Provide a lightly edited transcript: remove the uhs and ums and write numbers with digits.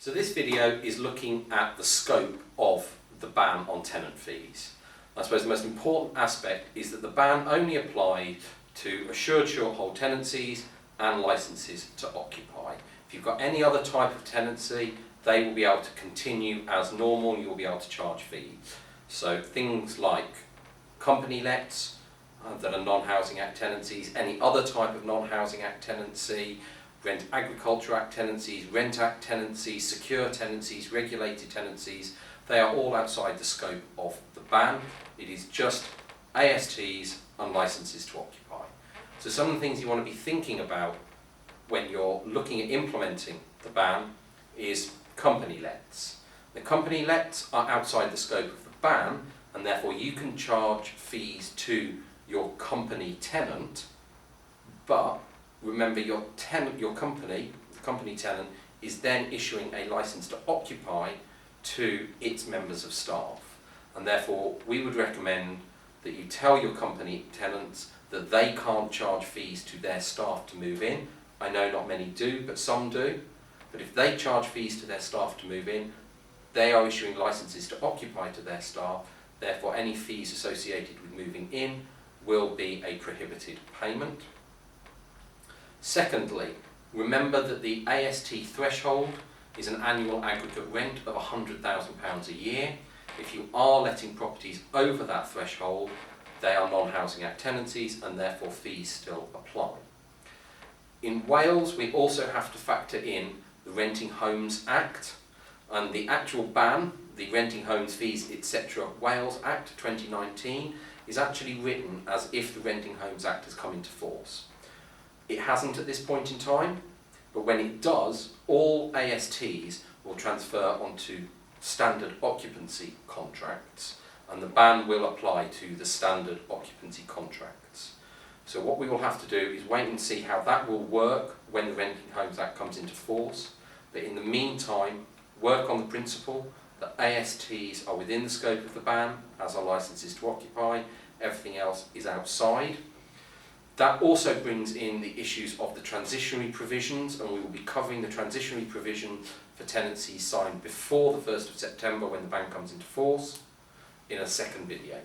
So this video is looking at the scope of the ban on tenant fees. I suppose the most important aspect is that the ban only applied to assured short-hold tenancies and licences to occupy. If you've got any other type of tenancy, they will be able to continue as normal and you'll be able to charge fees. So things like company lets that are non-housing act tenancies, any other type of non-housing act tenancy, Rent Agriculture Act tenancies, Rent Act tenancies, secure tenancies, regulated tenancies, they are all outside the scope of the ban. It is just ASTs and licences to occupy. So some of the things you want to be thinking about when you're looking at implementing the ban is company lets. The company lets are outside the scope of the ban, and therefore you can charge fees to your company tenant, but remember your company tenant is then issuing a license to occupy to its members of staff, and therefore we would recommend that you tell your company tenants that they can't charge fees to their staff to move in. I know not many do, but some do. But if they charge fees to their staff to move in, they are issuing licenses to occupy to their staff, therefore any fees associated with moving in will be a prohibited payment. Secondly, remember that the AST threshold is an annual aggregate rent of £100,000 a year. If you are letting properties over that threshold, they are non-housing act tenancies and therefore fees still apply. In Wales, we also have to factor in the Renting Homes Act and the actual ban, the Renting Homes Fees etc. Wales Act 2019 is actually written as if the Renting Homes Act has come into force. It hasn't at this point in time, but when it does, all ASTs will transfer onto standard occupancy contracts, and the ban will apply to the standard occupancy contracts. So what we will have to do is wait and see how that will work when the Renting Homes Act comes into force, but in the meantime, work on the principle that ASTs are within the scope of the ban, as are licences to occupy, everything else is outside. That also brings in the issues of the transitionary provisions, and we will be covering the transitionary provision for tenancies signed before the 1st of September when the ban comes into force in a second video.